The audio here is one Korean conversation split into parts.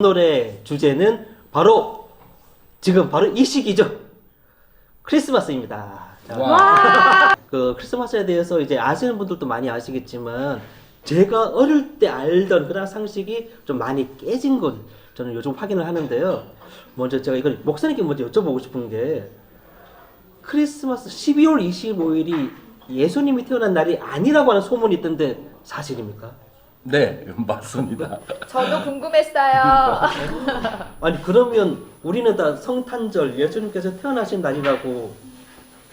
오늘의 주제는 바로 지금 바로 이 시기죠. 크리스마스입니다. 자, 그 크리스마스에 대해서 이제 아시는 분들도 많이 아시겠지만 제가 어릴 때 알던 그런 상식이 좀 많이 깨진 걸 저는 요즘 확인을 하는데요. 먼저 제가 이걸 목사님께 먼저 여쭤보고 싶은 게 크리스마스 12월 25일이 예수님이 태어난 날이 아니라고 하는 소문이 있던데 사실입니까? 네, 맞습니다. 저도 궁금했어요. 아니 그러면 우리는 다 성탄절 예수님께서 태어나신 날이라고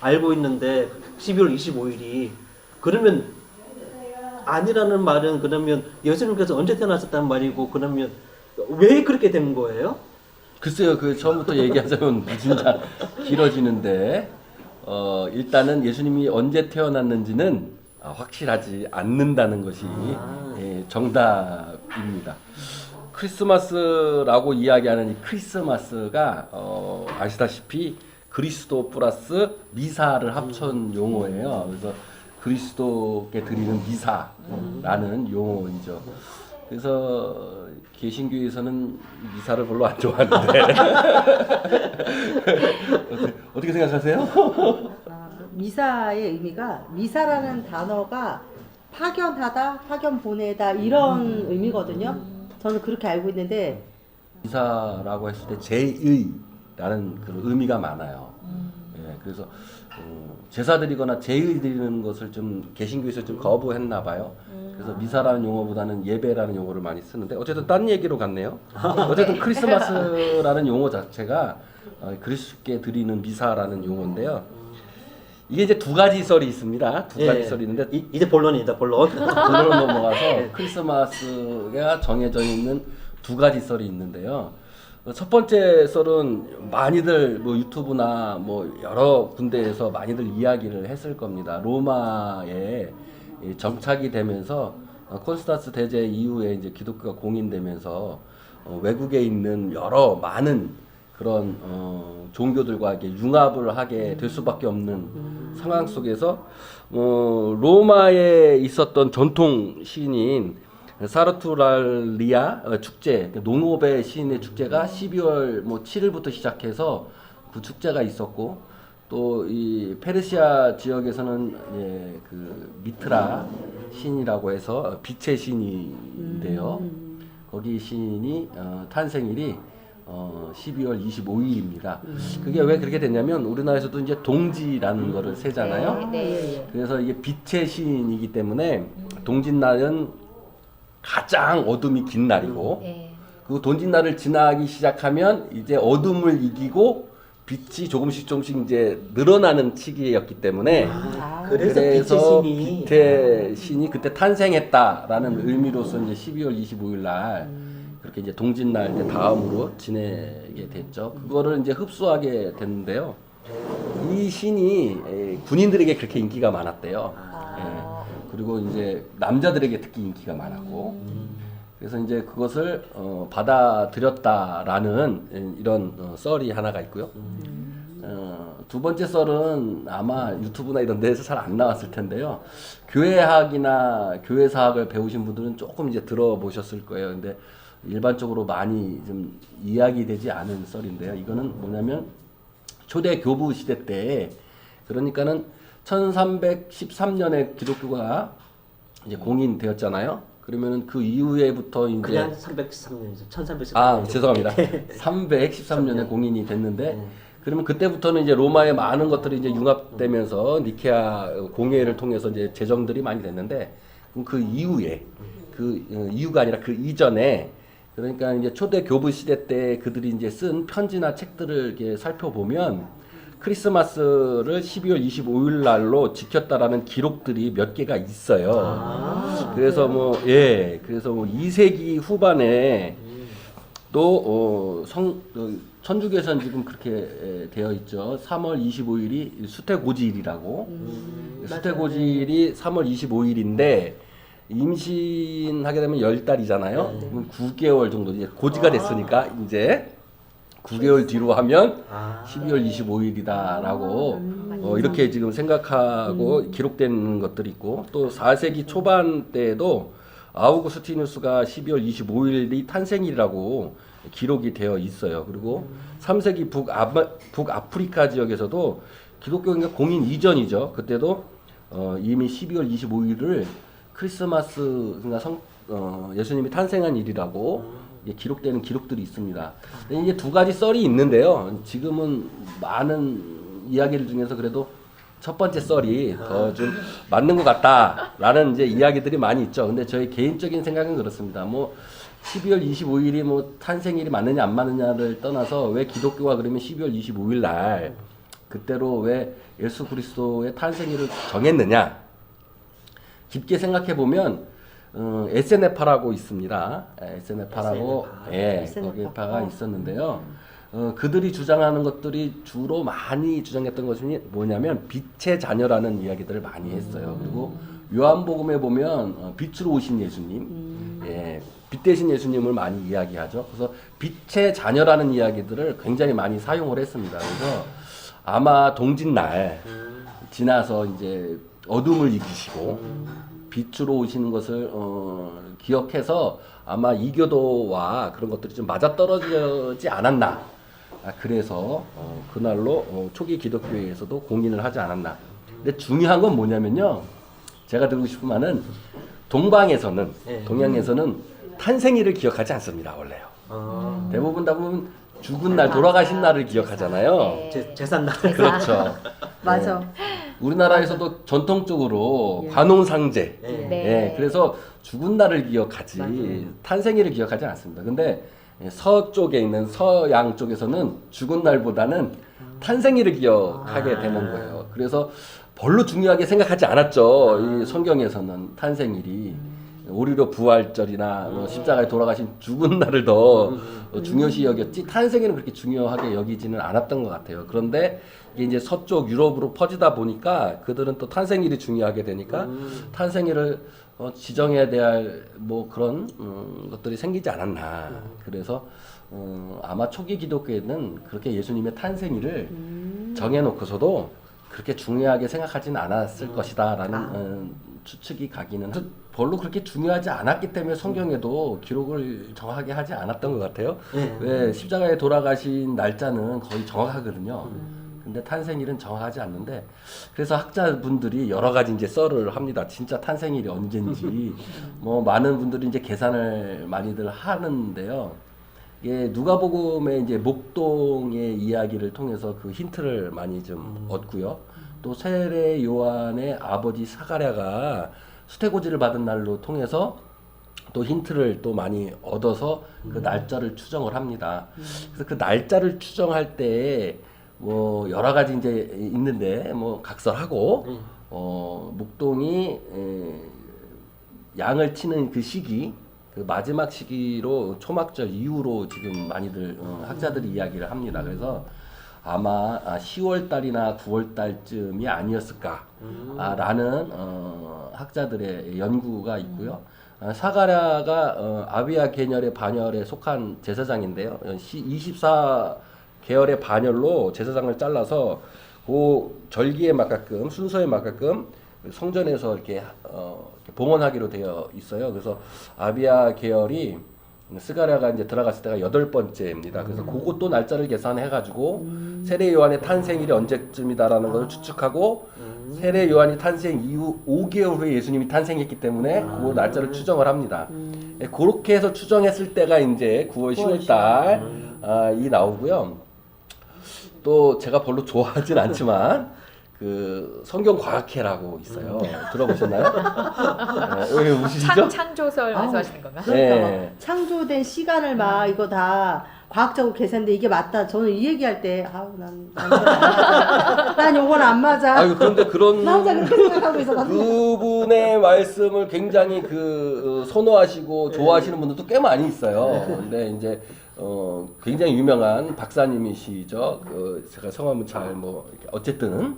알고 있는데 12월 25일이 그러면 아니라는 말은 그러면 예수님께서 언제 태어나셨다는 말이고 그러면 왜 그렇게 된 거예요? 글쎄요, 그 처음부터 얘기하자면 진짜 길어지는데 일단은 예수님이 언제 태어났는지는 확실하지 않는다는 것이 정답입니다. 크리스마스라고 이야기하는 이 크리스마스가 아시다시피 그리스도 플러스 미사를 합친 용어예요. 그래서 그리스도께 드리는 미사라는 용어이죠. 그래서 개신교에서는 미사를 별로 안 좋아하는데 어떻게 생각하세요? 미사의 의미가 미사라는 단어가 파견하다, 파견 보내다 이런 의미거든요. 저는 그렇게 알고 있는데 미사라고 했을 때 제의라는 그런 의미가 많아요. 예, 그래서 제사 드리거나 제의 드리는 것을 좀 개신교에서 좀 거부했나 봐요. 그래서 미사라는 용어보다는 예배라는 용어를 많이 쓰는데 어쨌든 딴 얘기로 갔네요. 어쨌든 크리스마스라는 용어 자체가 그리스도께 드리는 미사라는 용어인데요. 이게 이제 두 가지 썰이 있습니다. 두 가지 썰이 있는데 이제 본론입니다. 본론. 본론을 넘어가서 크리스마스가 정해져 있는 두 가지 썰이 있는데요. 첫 번째 썰은 많이들 뭐 유튜브나 뭐 여러 군데에서 많이들 이야기를 했을 겁니다. 로마에 정착이 되면서 콘스탄스 대제 이후에 이제 기독교가 공인되면서 외국에 있는 여러 많은 그런 종교들과 이렇게 융합을 하게 될 수밖에 없는 상황 속에서 로마에 있었던 전통 시인인 사르투랄리아 축제, 농업의 시인의 축제가 12월 뭐 7일부터 시작해서 그 축제가 있었고 또 이 페르시아 지역에서는 그 미트라 시인이라고 해서 빛의 시인인데요. 거기 시인이 탄생일이 12월 25일입니다. 그게 왜 그렇게 됐냐면 우리나라에서도 이제 동지라는 거를 세잖아요. 네. 그래서 이게 빛의 시인이기 때문에 동짓날은 가장 어둠이 긴 날이고 네. 그 동짓날을 지나기 시작하면 이제 어둠을 이기고 빛이 조금씩 이제 늘어나는 시기였기 때문에 그래서 빛의 신이 그때 탄생했다라는 의미로서 이제 12월 25일 날 그렇게 이제 동짓날 이제 다음으로 지내게 됐죠. 그거를 이제 흡수하게 됐는데요. 이 신이 군인들에게 그렇게 인기가 많았대요. 그리고 이제 남자들에게 특히 인기가 많았고, 그래서 이제 그것을 받아들였다라는 이런 썰이 하나가 있고요. 두 번째 썰은 아마 유튜브나 이런 데에서 잘 안 나왔을 텐데요. 교회학이나 교회사학을 배우신 분들은 조금 이제 들어보셨을 거예요. 근데 일반적으로 많이 좀 이야기되지 않은 썰인데요. 이거는 뭐냐면 초대 교부 시대 때, 그러니까는 1313년에 기독교가 이제 공인되었잖아요. 그러면은 그 이후에부터 이제 그냥 313년이죠. 1313년. 아, 죄송합니다. 313년에 공인이 됐는데 그러면 그때부터는 이제 로마의 많은 것들이 이제 융합되면서 니케아 공회를 통해서 이제 제정들이 많이 됐는데 그럼 그 이후에 그 이유가 아니라 그 이전에 그러니까 이제 초대 교부 시대 때 그들이 이제 쓴 편지나 책들을 이렇게 살펴보면 크리스마스를 12월 25일 날로 지켰다라는 기록들이 몇 개가 있어요. 그래서 그래서 2세기 후반에 또 천주교에서는 지금 그렇게 되어 있죠. 3월 25일이 수태고지일이라고. 수태고지일이 3월 25일인데 임신하게 되면 10달이잖아요. 그럼 9개월 정도 이제 고지가 됐으니까 이제 9개월 뒤로 하면 12월 25일이다라고 이렇게 지금 생각하고 기록된 것들이 있고 또 4세기 초반 때에도 아우구스티누스가 12월 25일이 탄생일이라고 기록이 되어 있어요. 그리고 3세기 북아프리카 지역에서도 기독교가 공인 이전이죠. 그때도 이미 12월 25일을 크리스마스 그러니까 예수님이 탄생한 일이라고 기록되는 기록들이 있습니다. 근데 이제 두 가지 썰이 있는데요. 지금은 많은 이야기들 중에서 그래도 첫 번째 썰이 더 좀 맞는 것 같다라는 이제 이야기들이 많이 있죠. 근데 저희 개인적인 생각은 그렇습니다. 뭐 12월 25일이 뭐 탄생일이 맞느냐 안 맞느냐를 떠나서 왜 기독교가 그러면 12월 25일 날 그때로 왜 예수 그리스도의 탄생일을 정했느냐? 깊게 생각해 보면 SNF파라고 있습니다. SNF파라고 거기파가 있었는데요. 그들이 주장하는 것들이 주로 많이 주장했던 것이 뭐냐면 빛의 자녀라는 이야기들을 많이 했어요. 그리고 요한복음에 보면 빛으로 오신 예수님, 빛 대신 예수님을 많이 이야기하죠. 그래서 빛의 자녀라는 이야기들을 굉장히 많이 사용을 했습니다. 그래서 아마 동짓날 지나서 이제 어둠을 이기시고 빛으로 오시는 것을 기억해서 아마 이교도와 그런 것들이 좀 맞아떨어지지 않았나. 그래서 그날로 초기 기독교에서도 공인을 하지 않았나. 근데 중요한 건 뭐냐면요. 제가 드리고 싶은 말은 동방에서는 동양에서는 탄생일을 기억하지 않습니다. 원래요. 대부분 다 보면 죽은 날 돌아가신 날을 기억하잖아요. 제삿날. 그렇죠. 맞아. 우리나라에서도 전통적으로 관홍상제. 네. 그래서 죽은 날을 기억하지 탄생일을 기억하지 않습니다. 근데 서쪽에 있는 서양 쪽에서는 죽은 날보다는 탄생일을 기억하게 되는 거예요. 그래서 별로 중요하게 생각하지 않았죠. 이 성경에서는 탄생일이 오히려 부활절이나 십자가에 돌아가신 죽은 날을 더 중요시 여겼지 탄생일은 그렇게 중요하게 여기지는 않았던 것 같아요. 그런데 이게 이제 서쪽 유럽으로 퍼지다 보니까 그들은 또 탄생일이 중요하게 되니까 탄생일을 지정해야 될 뭐 그런 것들이 생기지 않았나. 그래서 아마 초기 기독교에는 그렇게 예수님의 탄생일을 정해놓고서도 그렇게 중요하게 생각하지는 않았을 것이다라는 추측이 가기는 별로 그렇게 중요하지 않았기 때문에 성경에도 기록을 정확하게 하지 않았던 것 같아요. 왜 십자가에 돌아가신 날짜는 거의 정확하거든요. 근데 탄생일은 정확하지 않는데 그래서 학자분들이 여러 가지 이제 썰을 합니다. 진짜 탄생일이 언젠지 뭐 많은 분들이 이제 계산을 많이들 하는데요. 예, 누가복음의 이제 목동의 이야기를 통해서 그 힌트를 많이 좀 얻고요. 또 세례 요한의 아버지 사가랴가 수태고지를 받은 날로 통해서 또 힌트를 또 많이 얻어서 그 날짜를 추정을 합니다. 그래서 그 날짜를 추정할 때 뭐 여러 가지 이제 있는데 뭐 각설하고 목동이 양을 치는 그 시기 그 마지막 시기로 초막절 이후로 지금 많이들 학자들이 이야기를 합니다. 그래서 아마 10월 달이나 9월 달쯤이 아니었을까라는 학자들의 연구가 있고요. 사가랴가 아비야 계열의 반열에 속한 제사장인데요. 24계열의 반열로 제사장을 잘라서 그 절기에 맞게끔 순서에 맞게끔 성전에서 이렇게 봉헌하기로 되어 있어요. 그래서 아비야 계열이 스가랴가 이제 들어갔을 때가 8번째입니다. 그래서 그것도 날짜를 계산해가지고 세례 요한의 탄생일이 언제쯤이다라는 것을 추측하고 세례 요한이 탄생 이후 5개월 후에 예수님이 탄생했기 때문에 그 날짜를 추정을 합니다. 그렇게 해서 추정했을 때가 이제 9월 10월 달이 나오고요. 또 제가 별로 좋아하진 않지만 그 성경과학회라고 있어요. 들어보셨나요? 왜 웃으시죠? 창조설 말씀하시는 건가? 그러니까 네. 막 창조된 시간을 막 이거 다 과학적으로 계산돼 이게 맞다. 저는 이 얘기할 때 난 요건 안 맞아. 아유 그런데 그런 나 혼자 그렇게 생각하고 있어가지고. 그분의 말씀을 굉장히 선호하시고 좋아하시는 분들도 꽤 많이 있어요. 근데 이제 굉장히 유명한 박사님이시죠. 제가 성함은 잘 어쨌든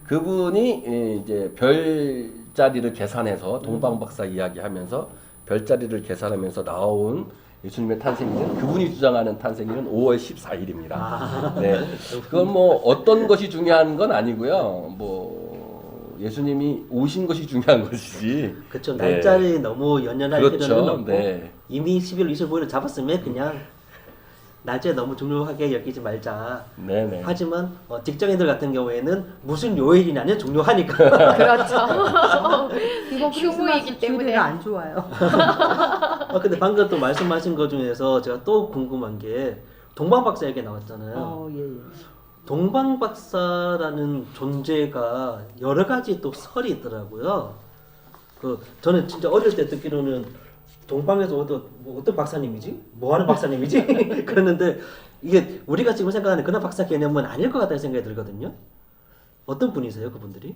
그분이 이제 별자리를 계산해서 동방박사 이야기하면서 별자리를 계산하면서 나온 예수님의 탄생일은 그분이 주장하는 탄생일은 5월 14일입니다. 네. 그건 뭐 어떤 것이 중요한 건 아니고요. 뭐 예수님이 오신 것이 중요한 것이지. 그렇죠. 네. 날짜를 너무 연연할 그렇죠. 필요는 없고 네. 이미 11월 25일을 잡았으면 그냥 낮에 너무 중요하게 여기지 말자. 네네. 하지만 직장인들 같은 경우에는 무슨 요일이냐는 중요하니까. 그렇죠. 이번 휴무이기 크리스마스 때문에. 주례가 안 좋아요. 근데 방금 또 말씀하신 것 중에서 제가 또 궁금한 게 동방박사 얘기 나왔잖아요. 예, 예. 동방박사라는 존재가 여러 가지 또 설이 있더라고요. 저는 진짜 어릴 때 듣기로는 동방에서 어떤 박사님이지? 뭐 하는 박사님이지? 그랬는데 이게 우리가 지금 생각하는 그런 박사 개념은 아닐 것 같다는 생각이 들거든요. 어떤 분이세요, 그분들이?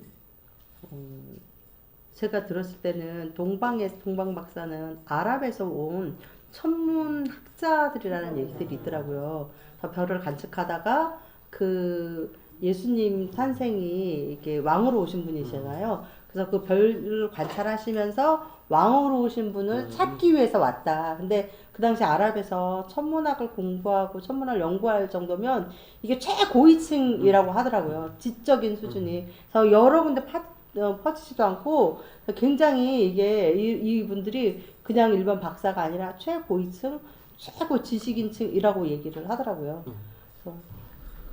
제가 들었을 때는 동방 박사는 아랍에서 온 천문 학자들이라는 얘기들이 있더라고요. 다 별을 관측하다가 그 예수님 탄생이 이렇게 왕으로 오신 분이잖아요. 그래서 그 별을 관찰하시면서 왕으로 오신 분을 찾기 위해서 왔다. 근데 그 당시 아랍에서 천문학을 공부하고 천문학을 연구할 정도면 이게 최고위층이라고 하더라고요. 지적인 수준이. 그래서 여러 군데 퍼지지도 않고 굉장히 이게 이분들이 그냥 일반 박사가 아니라 최고위층, 최고 지식인층이라고 얘기를 하더라고요.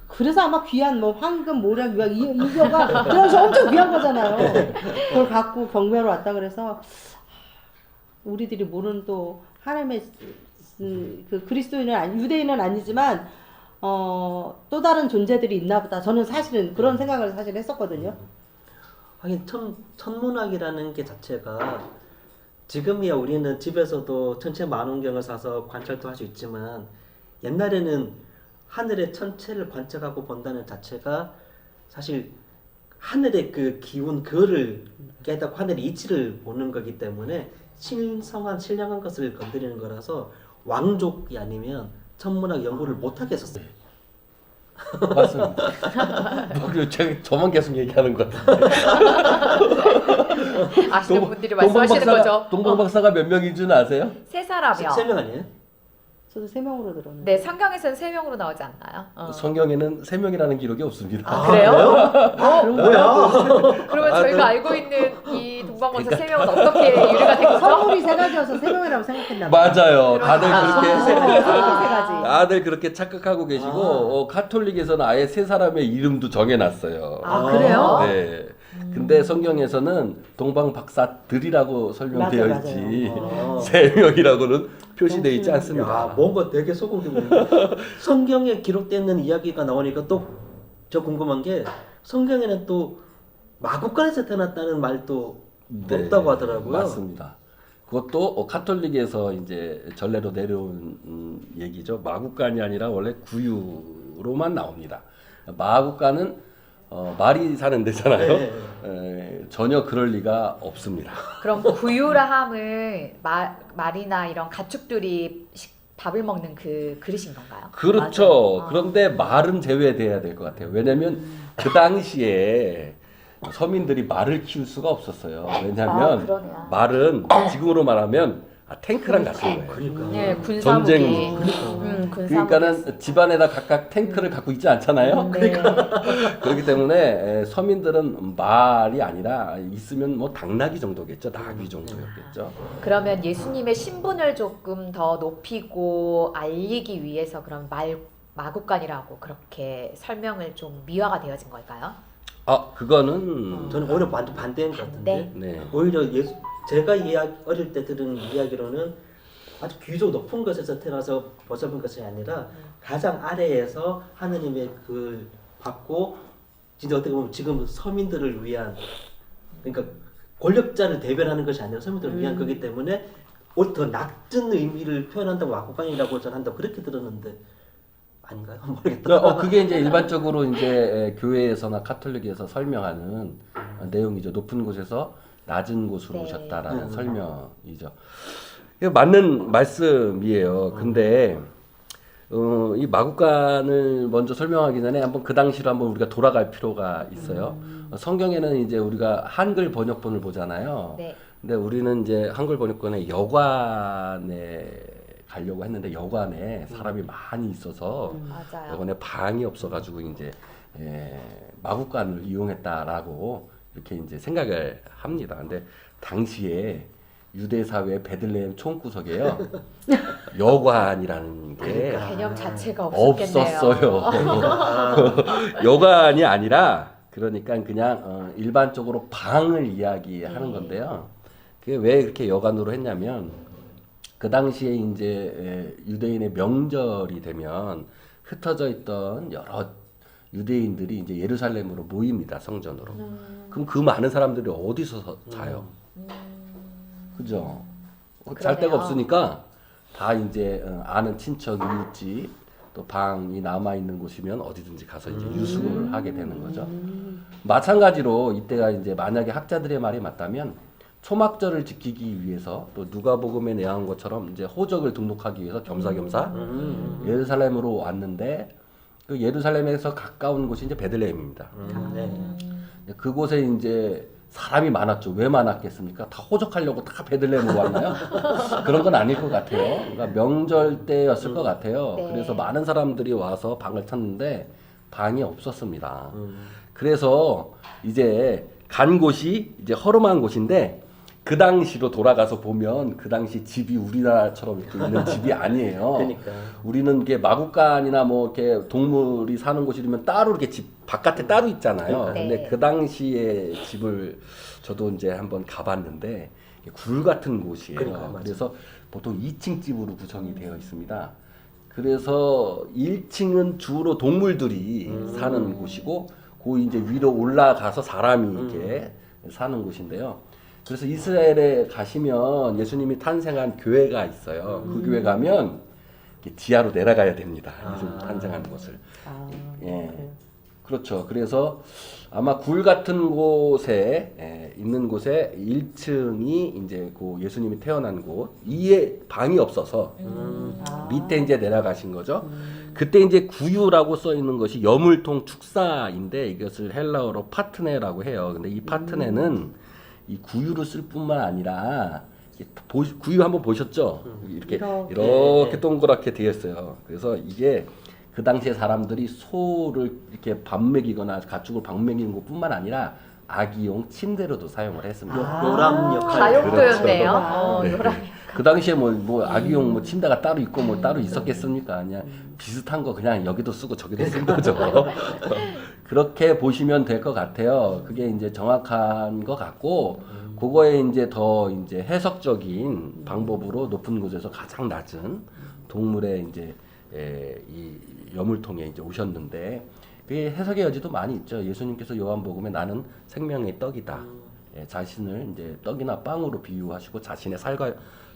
그래서 아마 귀한 뭐 황금, 모략, 유약 이거가 그 당시 엄청 귀한 거잖아요. 그걸 갖고 경매로 왔다 그래서 우리들이 모르는 또 하나님의 그 그리스도인은 유대인은 아니지만 또 다른 존재들이 있나 보다. 저는 사실은 그런 생각을 사실 했었거든요. 하긴 천문학이라는 게 자체가 지금이야 우리는 집에서도 천체 만원경을 사서 관찰도 할 수 있지만 옛날에는 하늘의 천체를 관측하고 본다는 자체가 사실 하늘의 그 기운 그거를 깨닫고 하늘의 이치를 보는 거기 때문에 신령한 것을 건드리는 거라서 왕족이 아니면 천문학 연구를 못 하게 했었어요. 맞습니다. 저만 계속 얘기하는 것 같아요. 아시는 분들이 말씀하시는 거죠. 동방 박사가 몇 명인 줄 아세요? 세 사람이요. 3명 아니에요? 저도 3명으로 들었는데. 네, 성경에서는 3명으로 나오지 않나요? 성경에는 3명이라는 기록이 없습니다. 아, 그래요? 뭐야? 그러면 저희가 알고 있는 이 동방박사 3명은 어떻게 유래가 된 거죠? 선물이 3가지여서 3명이라고 생각했나 봐요. 맞아요. 다들 그렇게 세 가지. 다들 그렇게 착각하고 계시고 카톨릭에서는 아예 세 사람의 이름도 정해놨어요. 아, 그래요? 네. 근데 성경에서는 동방 박사들이라고 설명되어 맞아요, 있지 맞아요. 세 명이라고는 표시되어 있지 않습니다. 야, 뭔가 되게 소금 기분이. 성경에 기록되는 이야기가 나오니까 또 저 궁금한 게 성경에는 또 마구간에서 태어났다는 말도 네, 없다고 하더라고요. 맞습니다. 그것도 카톨릭에서 이제 전례로 내려온 얘기죠. 마구간이 아니라 원래 구유로만 나옵니다. 마구간은 말이 사는 데잖아요. 전혀 그럴 리가 없습니다. 그럼 구유라 함을 말이나 이런 가축들이 밥을 먹는 그 그릇인 건가요? 그렇죠. 맞아요. 그런데 말은 제외돼야 될 것 같아요. 왜냐하면 그 당시에 서민들이 말을 키울 수가 없었어요. 왜냐하면 그러네요. 말은 지금으로 말하면 탱크랑 같은 거예요. 그러니까. 네, 군사무기. 전쟁. 군사무기. 그러니까는 집안에다 각각 탱크를 갖고 있지 않잖아요. 네. 그렇기 때문에 서민들은 말이 아니라 있으면 뭐 당나귀 정도겠죠. 나귀 정도였겠죠. 그러면 예수님의 신분을 조금 더 높이고 알리기 위해서 그런 마구간이라고 그렇게 설명을 좀 미화가 되어진 걸까요? 그거는 저는 오히려 완전 반대인 것 같은데. 네. 오히려 제가 어릴 때 들은 이야기로는 아주 귀족 높은 것에서 태어나서 벗어본 것이 아니라 가장 아래에서 하느님의 그 받고 진짜 어떻게 보면 지금 서민들을 위한 그러니까 권력자를 대변하는 것이 아니라 서민들을 위한 거기 때문에 오히려 더 낮은 의미를 표현한다고 와꾸간이라고 저는 한다고 그렇게 들었는데 아닌가요? 모르겠다. 그게 이제 일반적으로 이제 교회에서나 카톨릭에서 설명하는 내용이죠. 높은 곳에서 낮은 곳으로 네. 오셨다라는 설명이죠. 이거 맞는 말씀이에요. 근데 이 마구간을 먼저 설명하기 전에 한번 그 당시로 한번 우리가 돌아갈 필요가 있어요. 성경에는 이제 우리가 한글 번역본을 보잖아요. 네. 근데 우리는 이제 한글 번역본에 여관에 가려고 했는데 여관에 사람이 많이 있어서 맞아요. 여관에 방이 없어가지고 이제 마구간을 이용했다라고 이렇게 이제 생각을 합니다. 근데 당시에 유대 사회의 베들레헴 총구석에요. 여관이라는 게 개념 자체가 없었겠네요. 없었어요. 여관이 아니라 그러니까 그냥 일반적으로 방을 이야기하는 건데요. 그게 왜 그렇게 여관으로 했냐면 그 당시에 이제 유대인의 명절이 되면 흩어져 있던 여러 유대인들이 이제 예루살렘으로 모입니다. 성전으로. 그럼 그 많은 사람들이 어디서 자요? 그죠? 잘 데가 그러네요. 없으니까 다 이제 아는 친척, 이웃집 또 방이 남아 있는 곳이면 어디든지 가서 이제 유숙을 하게 되는 거죠. 마찬가지로 이때가 이제 만약에 학자들의 말이 맞다면 초막절을 지키기 위해서 또 누가복음에 내한 것처럼 이제 호적을 등록하기 위해서 겸사겸사 예루살렘으로 왔는데 그 예루살렘에서 가까운 곳이 이제 베들레헴입니다. 네. 그곳에 이제 사람이 많았죠. 왜 많았겠습니까? 다 호적하려고 다 베들레헴으로 왔나요? 그런 건 아닐 것 같아요. 그러니까 명절 때였을 것 같아요. 네. 그래서 많은 사람들이 와서 방을 찾는데 방이 없었습니다. 그래서 이제 간 곳이 이제 허름한 곳인데 그 당시로 돌아가서 보면 그 당시 집이 우리나라처럼 이렇게 있는 집이 아니에요. 그러니까. 우리는 이게 마구간이나 뭐 이렇게 동물이 사는 곳이면 따로 이렇게 집 바깥에 따로 있잖아요. 네. 근데 그 당시에 집을 저도 이제 한번 가봤는데 굴 같은 곳이에요. 그러니까요, 맞아요. 그래서 보통 2층 집으로 구성이 되어 있습니다. 그래서 1층은 주로 동물들이 사는 곳이고 그 이제 위로 올라가서 사람이 이렇게 사는 곳인데요. 그래서 이스라엘에 가시면 예수님이 탄생한 교회가 있어요. 그 교회 가면 이렇게 지하로 내려가야 됩니다. 예수님 탄생한 곳을. 예. 그렇죠. 그래서 아마 굴 같은 곳에 있는 곳에 1층이 이제 그 예수님이 태어난 곳, 이에 방이 없어서 밑에 이제 내려가신 거죠. 그때 이제 구유라고 써 있는 것이 여물통 축사인데 이것을 헬라어로 파트네라고 해요. 근데 이 파트네는 이 구유를 쓸 뿐만 아니라 구유 한번 보셨죠? 이렇게 동그랗게 되어 있어요. 그래서 이게 그 당시에 사람들이 소를 이렇게 밥 먹이거나 가축을 밥 먹이는 것뿐만 아니라 아기용 침대로도 사용을 했습니다. 요람 역할. 다용도였네요. 그렇죠. 네. 요람. 그 당시에 뭐 아기용 뭐 침대가 따로 있고 뭐 따로 있었겠습니까? 그냥 비슷한 거 그냥 여기도 쓰고 저기도 쓴 거죠. 그렇게 보시면 될 것 같아요. 그게 이제 정확한 것 같고 그거에 이제 더 이제 해석적인 방법으로 높은 곳에서 가장 낮은 동물의 이제 이 여물통에 이제 오셨는데 그게 해석의 여지도 많이 있죠. 예수님께서 요한복음에 나는 생명의 떡이다. 자신을 이제 떡이나 빵으로 비유하시고 자신의 살과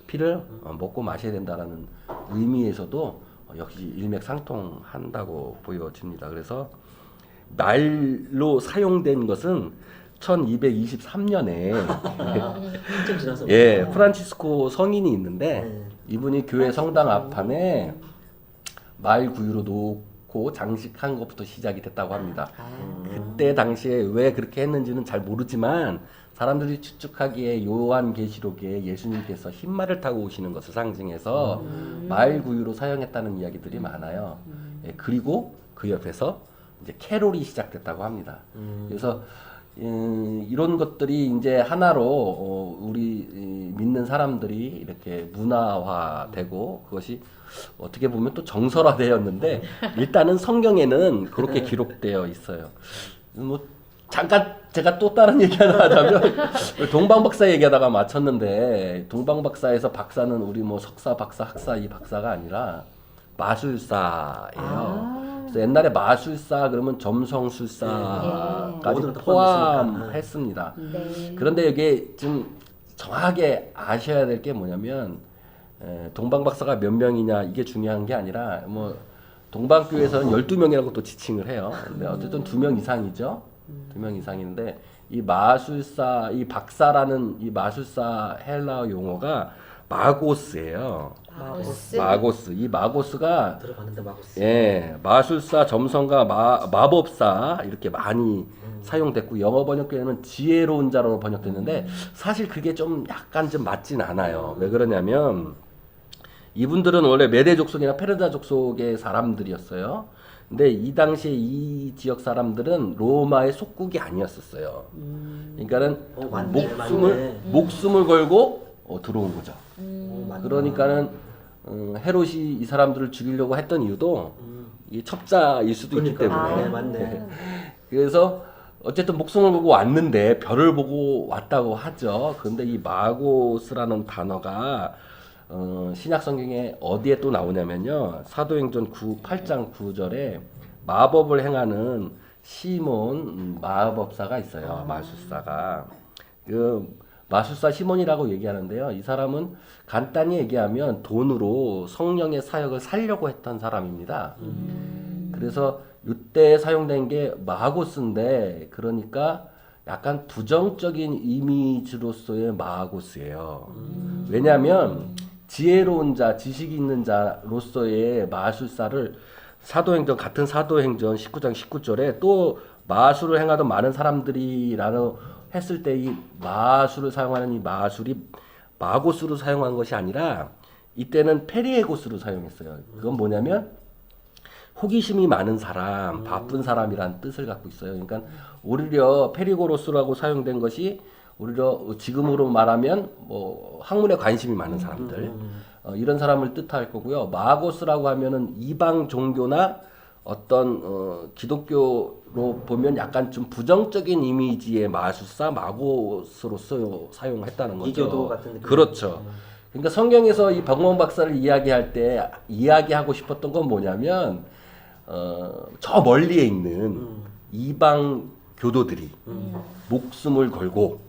피를 먹고 마셔야 된다라는 의미에서도 역시 일맥상통한다고 보여집니다. 그래서 말로 사용된 것은 1223년에 한참 지나서. 프란치스코 성인이 있는데 네. 이분이 교회 성당 앞판에 말 구유로 놓고 장식한 것부터 시작이 됐다고 합니다. 그때 당시에 왜 그렇게 했는지는 잘 모르지만 사람들이 추측하기에 요한계시록에 예수님께서 흰말을 타고 오시는 것을 상징해서 말 구유로 사용했다는 이야기들이 많아요. 그리고 그 옆에서 이제 캐롤이 시작됐다고 합니다. 그래서 이런 것들이 이제 하나로 우리 믿는 사람들이 이렇게 문화화되고 그것이 어떻게 보면 또 정설화되었는데 일단은 성경에는 그렇게 기록되어 있어요. 뭐 잠깐 제가 또 다른 얘기 하나 하자면 동방박사 얘기하다가 마쳤는데 동방박사에서 박사는 우리 뭐 석사, 박사, 학사 이 박사가 아니라 마술사예요. 그래서 옛날에 마술사 그러면 점성술사까지 모든 다 포함했습니다. 네. 그런데 이게 좀 정확하게 아셔야 될 게 뭐냐면 동방박사가 몇 명이냐 이게 중요한 게 아니라 뭐 동방교에서는 12명이라고 또 지칭을 해요. 근데 어쨌든 2명 이상이죠. 2명 이상인데 이 마술사, 이 박사라는 이 마술사 헬라어 용어가 마고스예요. 마고스. 이 마고스가 들어봤는데 마고스. 마술사, 점성가, 마법사 이렇게 많이 사용됐고 영어 번역에는 지혜로운 자로 번역됐는데 사실 그게 좀 약간 좀 맞진 않아요. 왜 그러냐면 이분들은 원래 메데 족속이나 페르다 족속의 사람들이었어요. 근데 이 당시에 이 지역 사람들은 로마의 속국이 아니었었어요. 그러니까는 맞네. 목숨을 걸고 들어온 거죠. 맞다. 그러니까는 헤롯이 이 사람들을 죽이려고 했던 이유도 이 첩자일 수도 있기 그러니까. 때문에. 네, 맞네. 그래서 어쨌든 목숨을 보고 왔는데 별을 보고 왔다고 하죠. 그런데 이 마고스라는 단어가 신약 성경에 어디에 또 나오냐면요. 사도행전 8장 9절에 마법을 행하는 시몬 마법사가 있어요. 마술사가. 그 마술사 시몬이라고 얘기하는데요. 이 사람은 간단히 얘기하면 돈으로 성령의 사역을 살려고 했던 사람입니다. 그래서 이때 사용된 게 마고스인데, 그러니까 약간 부정적인 이미지로서의 마고스예요. 왜냐하면 지혜로운 자, 지식 있는 자로서의 마술사를 같은 사도행전 19장 19절에 또 마술을 행하던 많은 사람들이라는 했을 때 이 마술을 사용하는 이 마술이 마고스로 사용한 것이 아니라 이때는 페리에고스로 사용했어요. 그건 뭐냐면 호기심이 많은 사람, 바쁜 사람이란 뜻을 갖고 있어요. 그러니까 오히려 페리고로스라고 사용된 것이 오히려 지금으로 말하면 뭐 학문에 관심이 많은 사람들, 이런 사람을 뜻할 거고요. 마고스라고 하면은 이방 종교나 어떤 기독교로 보면 약간 좀 부정적인 이미지의 마술사 마고스로서 사용했다는 거죠. 이교도 같은 느낌. 그렇죠. 그러니까 성경에서 이 박몽 박사를 이야기할 때 이야기하고 싶었던 건 뭐냐면 저 멀리에 있는 이방 교도들이 목숨을 걸고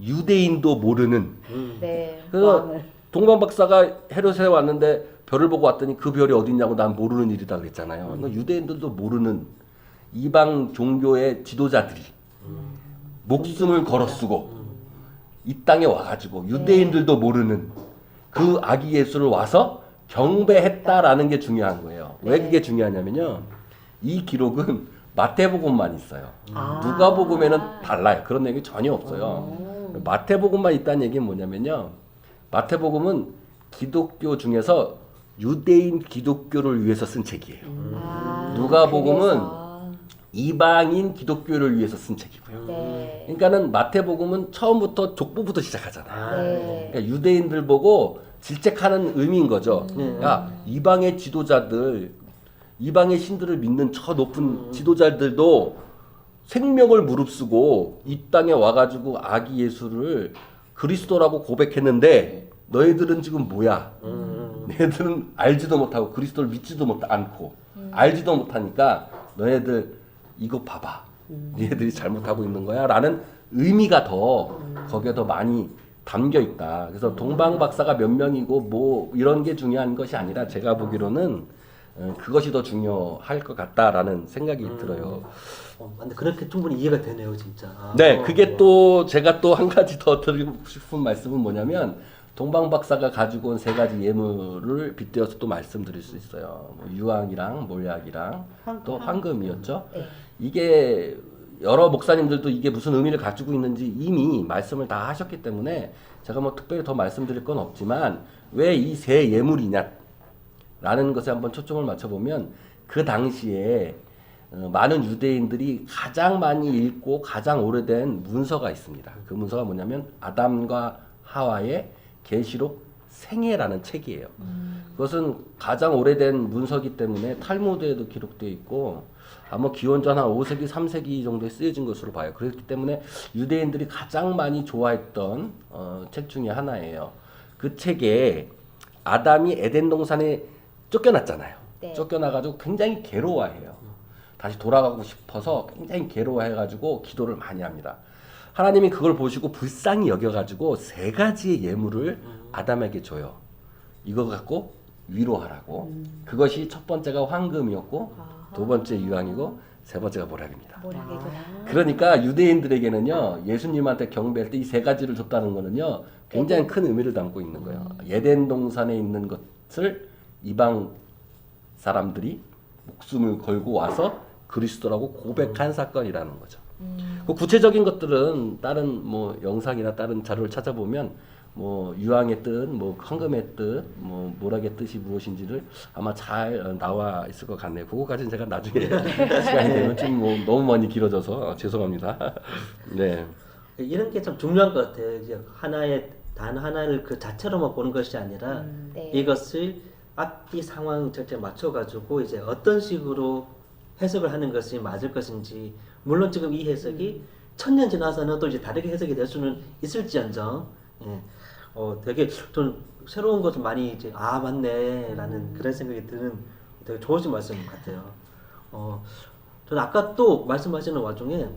유대인도 모르는 네. 그래서 동방 박사가 헤롯에 왔는데 별을 보고 왔더니 그 별이 어디 있냐고 난 모르는 일이다 그랬잖아요. 그러니까 유대인들도 모르는 이방 종교의 지도자들이 목숨을 걸어 쓰고 이 땅에 와가지고 유대인들도 모르는 그 아기 예수를 와서 경배했다라는 게 중요한 거예요. 왜 그게 중요하냐면요. 이 기록은 마태복음만 있어요. 누가복음에는 달라요. 그런 내용이 전혀 없어요. 마태복음만 있다는 얘기는 뭐냐면요. 마태복음은 기독교 중에서 유대인 기독교를 위해서 쓴 책이에요. 누가복음은 그래서. 이방인 기독교를 위해서 쓴 책이고요. 네. 그러니까는 마태복음은 처음부터 족보부터 시작하잖아요. 네. 그러니까 유대인들 보고 질책하는 의미인 거죠. 야, 이방의 지도자들, 이방의 신들을 믿는 저 높은 지도자들도 생명을 무릅쓰고 이 땅에 와가지고 아기 예수를 그리스도라고 고백했는데 너희들은 지금 뭐야? 너희들은 알지도 못하고 그리스도를 믿지도 않고 알지도 못하니까 너희들 이거 봐봐. 너희들이 잘못하고 있는 거야 라는 의미가 더 거기에 더 많이 담겨 있다. 그래서 동방 박사가 몇 명이고 뭐 이런 게 중요한 것이 아니라 제가 보기로는 그것이 더 중요할 것 같다라는 생각이 들어요. 근데 그렇게 충분히 이해가 되네요, 진짜. 네, 그게 또 제가 또 한 가지 더 드리고 싶은 말씀은 뭐냐면 동방 박사가 가지고 온 3가지 예물을 빗대어서 또 말씀드릴 수 있어요. 뭐 유황이랑 몰약이랑 또 황금이었죠. 이게 여러 목사님들도 이게 무슨 의미를 가지고 있는지 이미 말씀을 다 하셨기 때문에 제가 뭐 특별히 더 말씀드릴 건 없지만 왜 이 3 예물이냐 라는 것에 한번 초점을 맞춰보면 그 당시에 많은 유대인들이 가장 많이 읽고 가장 오래된 문서가 있습니다. 그 문서가 뭐냐면 아담과 하와의 계시록 생애라는 책이에요. 그것은 가장 오래된 문서기 때문에 탈무드에도 기록되어 있고 아마 기원전 한 5세기, 3세기 정도에 쓰여진 것으로 봐요. 그렇기 때문에 유대인들이 가장 많이 좋아했던 책 중에 하나예요. 그 책에 아담이 에덴 동산에 쫓겨났잖아요. 네. 쫓겨나가지고 굉장히 괴로워해요. 다시 돌아가고 싶어서 굉장히 괴로워해가지고 기도를 많이 합니다. 하나님이 그걸 보시고 불쌍히 여겨가지고 3가지의 예물을 아담에게 줘요. 이거 갖고 위로하라고. 그것이 첫 번째가 황금이었고, 2번째 유황이고, 3번째가 몰약입니다. 몰약이구나. 그러니까 유대인들에게는요, 예수님한테 경배할 때 이 3가지를 줬다는 거는요, 굉장히 큰 의미를 담고 있는 거예요. 에덴 동산에 있는 것을 이방 사람들이 목숨을 걸고 와서 그리스도라고 고백한 사건이라는 거죠. 그 구체적인 것들은 다른 뭐 영상이나 다른 자료를 찾아보면 뭐 유황의 뜻, 뭐 황금의 뜻, 뭐 몰약의 뜻이 무엇인지를 아마 잘 나와 있을 것 같네요. 그거까지는 제가 나중에 시간이 되면 좀 뭐 너무 많이 길어져서 죄송합니다. 네. 이런 게 참 중요한 것 같아요. 이제 하나의 단 하나를 그 자체로만 보는 것이 아니라 네. 이것을 앞뒤 상황 절차에 맞춰가지고 이제 어떤 식으로 해석을 하는 것이 맞을 것인지, 물론 지금 이 해석이 1000년 지나서는 또 이제 다르게 해석이 될 수는 있을지언정, 예. 되게 좀 새로운 것을 많이 이제 맞네라는 그런 생각이 드는 되게 좋으신 말씀 같아요. 저는 아까 또 말씀하시는 와중에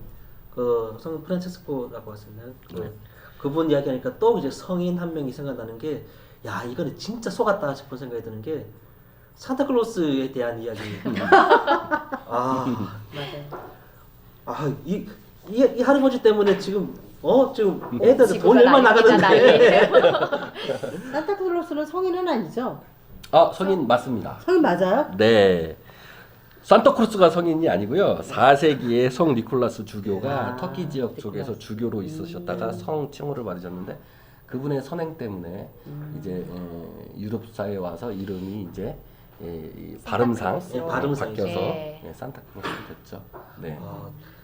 그 성 프란체스코라고 하셨나요? 그분 이야기하니까 또 이제 성인 한 명이 생각나는 게, 야 이거는 진짜 속았다 싶은 생각이 드는 게 산타클로스에 대한 이야기. 맞아요. 이 할아버지 때문에 지금 애들 지구가 돈 얼마 난리다, 나가는데. 산타클로스는 성인은 아니죠? 성인 맞습니다. 성인 맞아요? 네. 산타크로스가 성인이 아니고요. 4세기에 성 니콜라스 주교가 터키 지역 쪽에서 주교로 있으셨다가 성칭호를 받으셨는데 그분의 선행 때문에 이제 유럽사에 와서 이름이 이제 이 발음상 발음상이 바뀌어서 네. 산타크로스 됐죠. 네.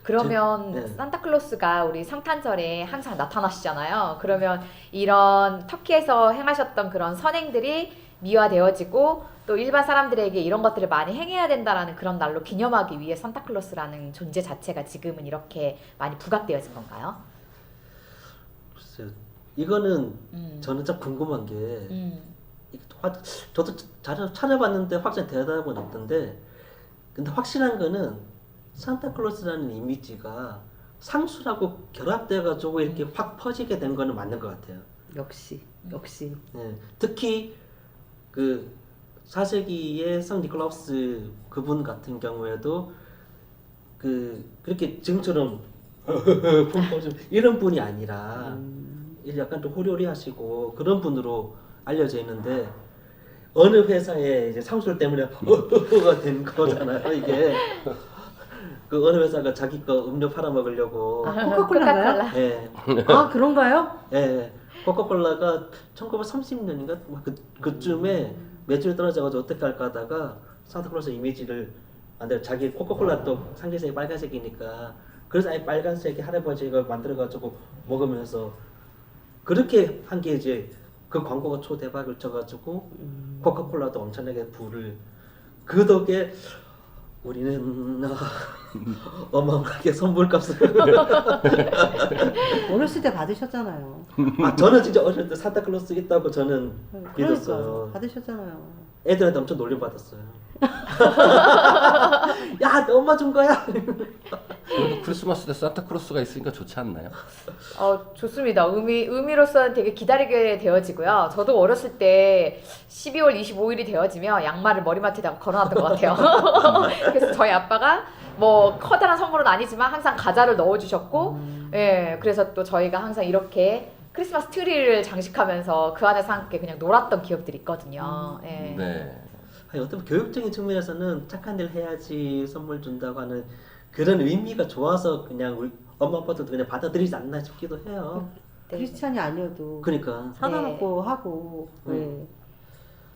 그러면 네. 산타클로스가 우리 성탄절에 항상 나타나시잖아요. 그러면 이런 터키에서 행하셨던 그런 선행들이 미화되어지고 또 일반 사람들에게 이런 것들을 많이 행해야 된다라는 그런 날로 기념하기 위해 산타클로스라는 존재 자체가 지금은 이렇게 많이 부각되어진 건가요? 글쎄요. 이거는 저는 참 궁금한 게, 저도 찾아봤는데 확실히 대답은 없던데, 근데 확실한 거는 산타클로스라는 이미지가 상술하고 결합돼가지고 이렇게 확 퍼지게 된 거는 맞는 것 같아요. 역시. 네, 특히 그 4세기의 성 니콜라우스 그분 같은 경우에도 그렇게 지금처럼 이런 분이 아니라 약간 좀 호리호리하시고 그런 분으로 알려져 있는데, 어느 회사에 이제 상술 때문에 가 된 거잖아요. 이게 그 어느 회사가 자기 거 음료 팔아 먹으려고. 코카콜라인가요? 예. 아, 그런가요? 예. 코카콜라가 1930년인가 그쯤에 매출이 떨어져가지고 어떻게 할까 하다가 산타클로스 이미지를 자기 코카콜라 또 상징색이 빨간색이니까 그래서 아예 빨간색의 할아버지가 만들어가지고 먹으면서 그렇게 한 게 이제 그 광고가 초대박을 쳐가지고 코카콜라도 엄청나게 부를, 그 덕에 우리는 어마어마하게 선물값을 어렸을 때 받으셨잖아요. 저는 진짜 어릴 때 산타클로스 있다고 저는 믿었어요. 그러니까 받으셨잖아요. 애들한테 엄청 놀림받았어요. 야, 너 엄마 준 거야? 그래도 크리스마스 때 산타크로스가 있으니까 좋지 않나요? 좋습니다. 의미로서는 되게 기다리게 되어지고요. 저도 어렸을 때 12월 25일이 되어지면 양말을 머리맡에다가 걸어놨던 것 같아요. 그래서 저희 아빠가 뭐 커다란 선물은 아니지만 항상 과자를 넣어주셨고, 예, 그래서 또 저희가 항상 이렇게 크리스마스 트리를 장식하면서 그 안에서 함께 그냥 놀았던 기억들이 있거든요. 예. 네. 아니, 어떤 교육적인 측면에서는 착한 일 해야지 선물 준다고 하는 그런 의미가 좋아서 그냥 우리 엄마 아빠들도 그냥 받아들이지 않나 싶기도 해요. 네. 크리스찬이 아니어도 그러니까 사다 놓고 하고 네.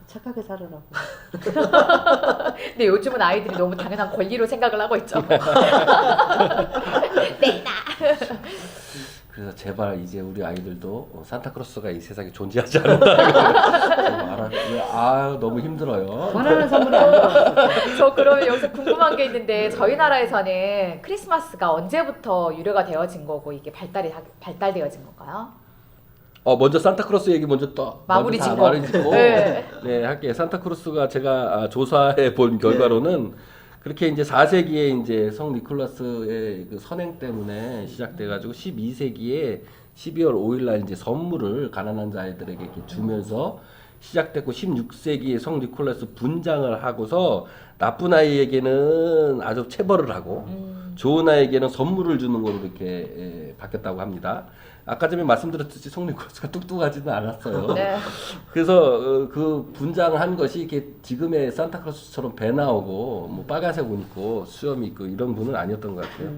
착하게 살으라고. 근데 요즘은 아이들이 너무 당연한 권리로 생각을 하고 있죠. 네, 나. 그래서 제발 이제 우리 아이들도 산타크로스가 이 세상에 존재하지 않는다. 너무 힘들어요. 원하는 선물이 안 들어왔어요. 저 그러면 여기서 궁금한 게 있는데 저희 나라에서는 크리스마스가 언제부터 유래가 되어진 거고 이게 발달되어진 건가요? 먼저 산타크로스 얘기 먼저 또 마무리 먼저 다 짓고. 말해 짓고 네. 네, 할게요. 산타크로스가 제가 조사해 본 결과로는 그렇게 이제 4세기에 이제 성 니콜라스의 그 선행 때문에 시작돼가지고 12세기에 12월 5일날 이제 선물을 가난한 자들에게 이렇게 주면서 시작됐고 16세기에 성 니콜라스 분장을 하고서 나쁜 아이에게는 아주 체벌을 하고 좋은 아이에게는 선물을 주는 걸로 이렇게 바뀌었다고 합니다. 아까 전에 말씀드렸듯이 성 니콜라스가 뚝뚝하지는 않았어요. 네. 그래서 그 분장한 것이 이렇게 지금의 산타클로스처럼 배 나오고 뭐 빨간색 옷 입고 수염 있고 이런 분은 아니었던 것 같아요.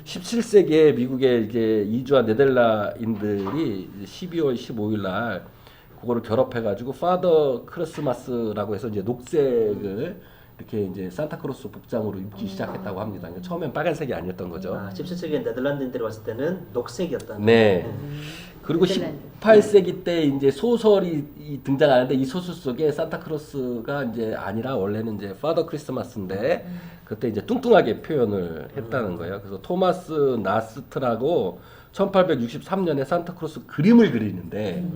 17세기에 미국에 이제 이주한 네덜란드인들이 12월 15일 날 그거를 결합해 가지고 파더 크리스마스라고 해서 이제 녹색을 이렇게 이제 산타크로스 복장으로 입기 시작했다고 합니다. 처음엔 빨간색이 아니었던 거죠. 17세기 네덜란드인들이 왔을 때는 녹색이었다는. 네. 그리고 네덜란드. 18세기 때 이제 소설이 등장하는데 이 소설 속에 산타크로스가 이제 아니라 원래는 이제 파더 크리스마스인데 그때 이제 뚱뚱하게 표현을 했다는 거예요. 그래서 토마스 나스트라고 1863년에 산타크로스 그림을 그리는데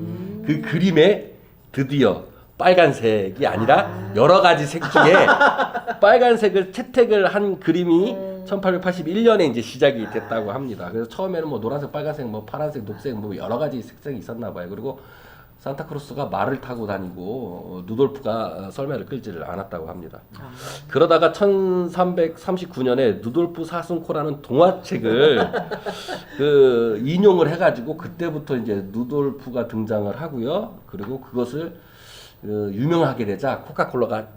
그 그림에 드디어 빨간색이 아니라 여러 가지 색 중에 빨간색을 채택을 한 그림이 1881년에 이제 시작이 됐다고 합니다. 그래서 처음에는 뭐 노란색, 빨간색, 뭐 파란색, 녹색 뭐 여러 가지 색상이 있었나 봐요. 그리고 산타크로스가 말을 타고 다니고 누돌프가 썰매를 끌지를 않았다고 합니다. 그러다가 1339년에 누돌프 사슴코라는 동화책을 그 인용을 해가지고 그때부터 이제 누돌프가 등장을 하고요. 그리고 그것을 유명하게 되자 코카콜라가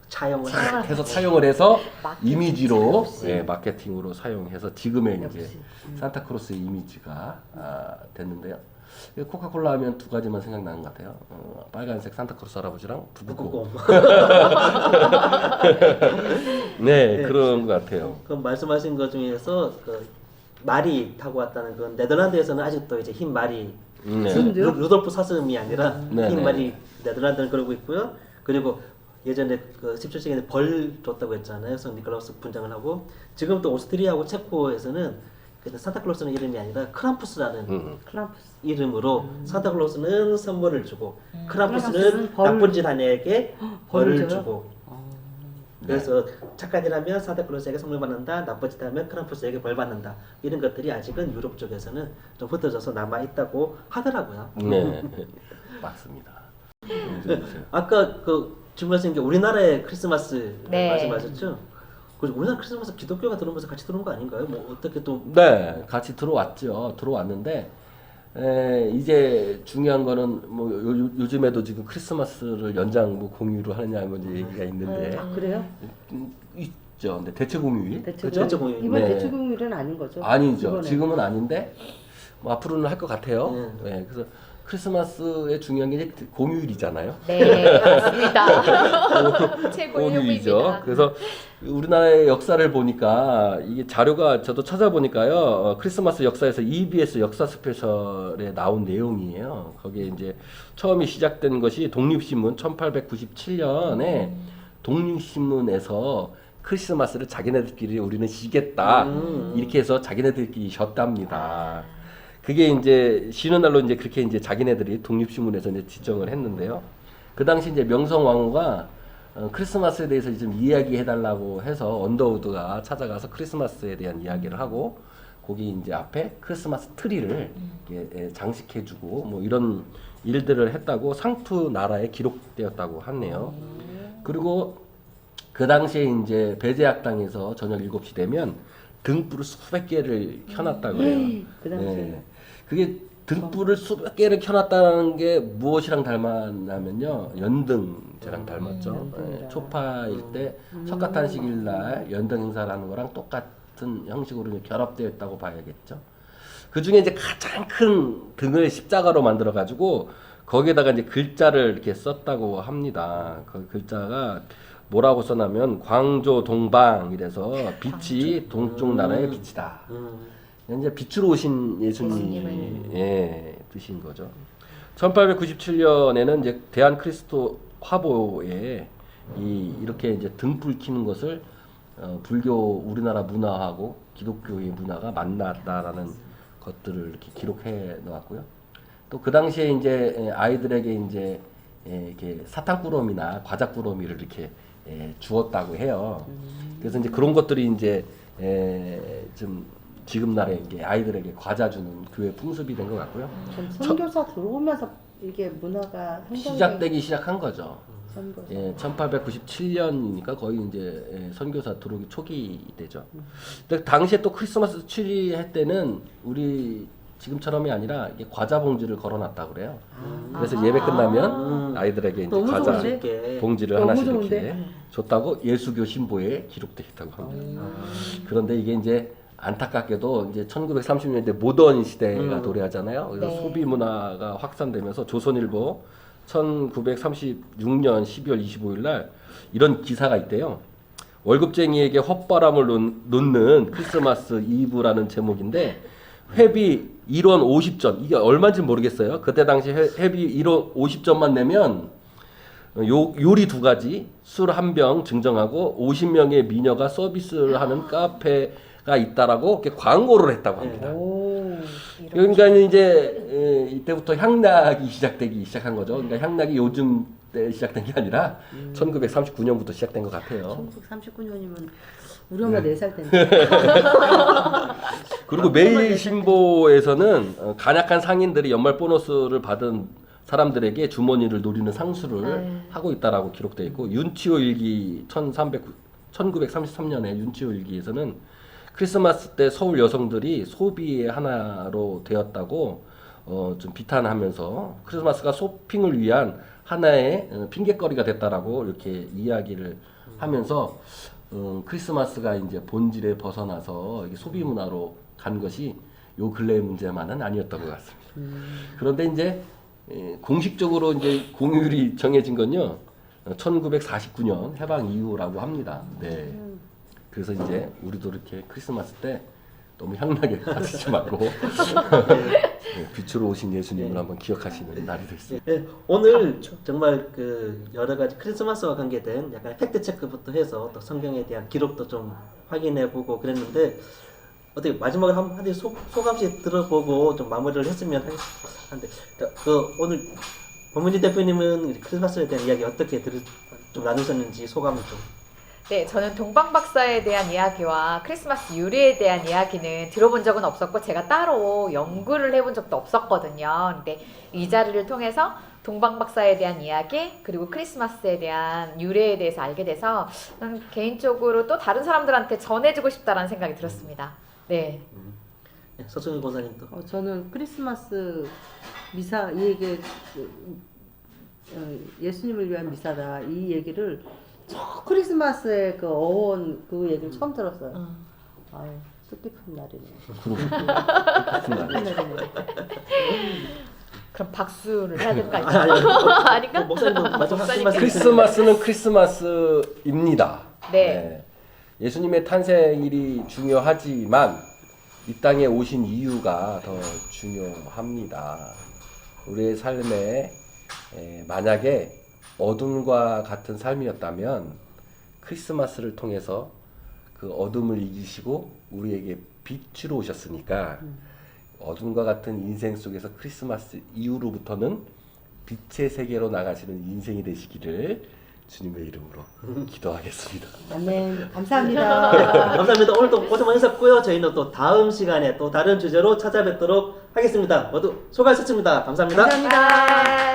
차용을 해서 사용을 해서 마케팅 이미지로 역시. 예, 마케팅으로 사용해서 지금의 이제 역시. 산타크로스의 이미지가 됐는데요. 코카콜라 하면 두 가지만 생각나는 것 같아요. 빨간색 산타크로스 할아버지랑 북극곰. 네, 그런 것 같아요. 그 말씀하신 것 중에서 그 말이 타고 왔다는 건 네덜란드에서는 아직도 이제 흰 말이 네. 진짜요? 루돌프 사슴이 아니라 네, 흰 네. 말이 네덜란드는 그러고 있고요. 그리고 예전에 그 17세기에는 벌 줬다고 했잖아요. 성 니콜라우스 분장을 하고 지금 또 오스트리아하고 체코에서는 그 산타클로스는 이름이 아니라 크람푸스라는 클람프스. 이름으로 산타클로스는 선물을 주고 크람푸스는 크람푸스는 벌을 나쁜 짓 한 애에게 벌을 벌을 줘요? 주고 그래서 착한 일 하면 산타클로스에게 선물 받는다, 나쁜 짓 하면 크람푸스에게 벌 받는다. 이런 것들이 아직은 유럽 쪽에서는 좀 흩어져서 남아 있다고 하더라고요. 네, 맞습니다. 아까 그 질문하신 게 우리나라의 크리스마스 네. 말씀하셨죠? 그 우리나라 크리스마스 기독교가 들어오면서 같이 들어온 거 아닌가요? 뭐 어떻게 또 네, 같이 들어왔죠. 들어왔는데 이제 중요한 거는 뭐 요즘에도 지금 크리스마스를 연장 뭐 공휴일로 하느냐 뭐 이제 얘기가 있는데 아, 그래요? 있죠. 근데 대체 공휴일? 대체 공휴일. 이번 네. 대체 공휴일은 아닌 거죠? 아니죠. 이번에. 지금은 아닌데 뭐 앞으로는 할 것 같아요. 네, 그래서 크리스마스의 중요한 게 이제 공휴일이잖아요. 네, 맞습니다. 최고 공휴일이죠. 일요일입니다. 그래서 우리나라의 역사를 보니까 이게 자료가 저도 찾아보니까요. 크리스마스 역사에서 EBS 역사 스페셜에 나온 내용이에요. 거기에 이제 처음이 시작된 것이 독립신문 1897년에 독립신문에서 크리스마스를 자기네들끼리 우리는 쉬겠다 이렇게 해서 자기네들끼리 쉬었답니다. 그게 이제 쉬는 날로 이제 그렇게 이제 자기네들이 독립신문에서 이제 지정을 했는데요. 그 당시 이제 명성황후가 크리스마스에 대해서 좀 이야기해달라고 해서 언더우드가 찾아가서 크리스마스에 대한 이야기를 하고 거기 이제 앞에 크리스마스 트리를 이렇게 장식해주고 뭐 이런 일들을 했다고 상투 나라에 기록되었다고 하네요. 그리고 그 당시에 이제 배제학당에서 저녁 7시 되면 등불을 수백 개를 켜놨다고 해요. 그 당시에. 네. 그게 등불을 수백 개를 켜놨다는 게 무엇이랑 닮았냐면요. 연등제랑 닮았죠. 네. 초파일 때 석가탄식일 날 연등 행사라는 거랑 똑같은 형식으로 이제 결합되어 있다고 봐야겠죠. 그 중에 이제 가장 큰 등을 십자가로 만들어 가지고 거기에다가 이제 글자를 이렇게 썼다고 합니다. 그 글자가 뭐라고 써냐면 광조 동방 이래서 빛이 동쪽 나라의 빛이다. 이제 빛으로 오신 예수님의 예, 뜻인 거죠. 1897년에는 이제 대한 크리스토 화보에 이렇게 이제 등불 켜는 것을 불교 우리나라 문화하고 기독교의 문화가 만났다라는 것들을 이렇게 기록해 놓았고요. 또 그 당시에 이제 아이들에게 이제 이렇게 사탕꾸러미나 과자꾸러미를 이렇게 주었다고 해요. 그래서 이제 그런 것들이 이제 좀 지금 날에 이게 아이들에게 과자 주는 교회 풍습이 된 것 같고요. 좀 선교사 들어오면서 이게 문화가 시작되기 시작한 거죠. 선교사. 예, 1897년이니까 거의 이제 선교사 들어오기 초기 때죠. 근데 당시에 또 크리스마스 트리 할 때는 우리 지금처럼이 아니라 이게 과자 봉지를 걸어놨다 그래요. 그래서 예배 끝나면 아이들에게 이제 너무 과자 좋은데? 봉지를 너무 하나씩 좋은데? 이렇게 줬다고 예수교 신보에 기록되어 있다고 합니다. 그런데 이게 이제 안타깝게도 이제 1930년대 모던 시대가 도래하잖아요. 그래서 네. 소비 문화가 확산되면서 조선일보 1936년 12월 25일 날 이런 기사가 있대요. 월급쟁이에게 헛바람을 놓는 크리스마스 이브라는 제목인데 회비 1원 50전 이게 얼마인지 모르겠어요. 그때 당시 회비 1원 50전만 내면 요리 2가지, 술 1병 증정하고 50명의 미녀가 서비스를 하는 카페가 있다라고 이렇게 광고를 했다고 합니다. 오. 그러니까 이제 이때부터 향락이 시작되기 시작한 거죠. 그러니까 향락이 요즘 때 시작된 게 아니라 1939년부터 시작된 것 같아요. 1939년이면 우리 엄마 4살 때인데. 그리고 매일신보에서는 간약한 상인들이 연말 보너스를 받은 사람들에게 주머니를 노리는 상수를 하고 있다라고 기록되어 있고 윤치호 일기 1933년에 윤치호 일기에서는 크리스마스 때 서울 여성들이 소비의 하나로 되었다고 좀 비탄하면서 크리스마스가 쇼핑을 위한 하나의 핑계거리가 됐다라고 이렇게 이야기를 하면서 크리스마스가 이제 본질에 벗어나서 이게 소비 문화로 간 것이 요 근래의 문제만은 아니었던 것 같습니다. 그런데 이제 공식적으로 이제 공휴일이 정해진 건요 1949년 해방 이후라고 합니다. 네. 그래서 이제 우리도 이렇게 크리스마스 때 너무 향나게 가지지 말고 빛으로 오신 예수님을 한번 기억하시는 날이 됐습니다. 네, 오늘 정말 그 여러 가지 크리스마스와 관계된 약간 팩트 체크부터 해서 또 성경에 대한 기록도 좀 확인해보고 그랬는데 어떻게 마지막으로 한마디 소감씩 들어보고 좀 마무리를 했으면 하는데 그 오늘 법문지 대표님은 크리스마스에 대한 이야기 어떻게 좀 나누셨는지 소감을 좀. 네, 저는 동방박사에 대한 이야기와 크리스마스 유래에 대한 이야기는 들어본 적은 없었고 제가 따로 연구를 해본 적도 없었거든요. 근데 이 자리를 통해서 동방박사에 대한 이야기 그리고 크리스마스에 대한 유래에 대해서 알게 돼서 저는 개인적으로 또 다른 사람들한테 전해주고 싶다라는 생각이 들었습니다. 네. 네, 서승일 권사님도. 저는 크리스마스 미사 이 얘기 예수님을 위한 미사다 이 얘기를 크리스마스의 그 어원 그 얘기를 처음 들었어요. 아유 뜻깊은 날이네. 그럼 박수를 해야 될까요? 아닌가? 아닌가? 목사님도 마지막 목사님. 말씀 크리스마스는 크리스마스입니다. 네. 예수님의 탄생일이 중요하지만 이 땅에 오신 이유가 더 중요합니다. 우리의 삶에 만약에 어둠과 같은 삶이었다면 크리스마스를 통해서 그 어둠을 이기시고 우리에게 빛으로 오셨으니까 어둠과 같은 인생 속에서 크리스마스 이후로부터는 빛의 세계로 나가시는 인생이 되시기를 주님의 이름으로 기도하겠습니다. 아멘. 감사합니다. 감사합니다. 오늘도 고생 많으셨고요. 저희는 또 다음 시간에 또 다른 주제로 찾아뵙도록 하겠습니다. 모두 수고하셨습니다. 감사합니다. 감사합니다.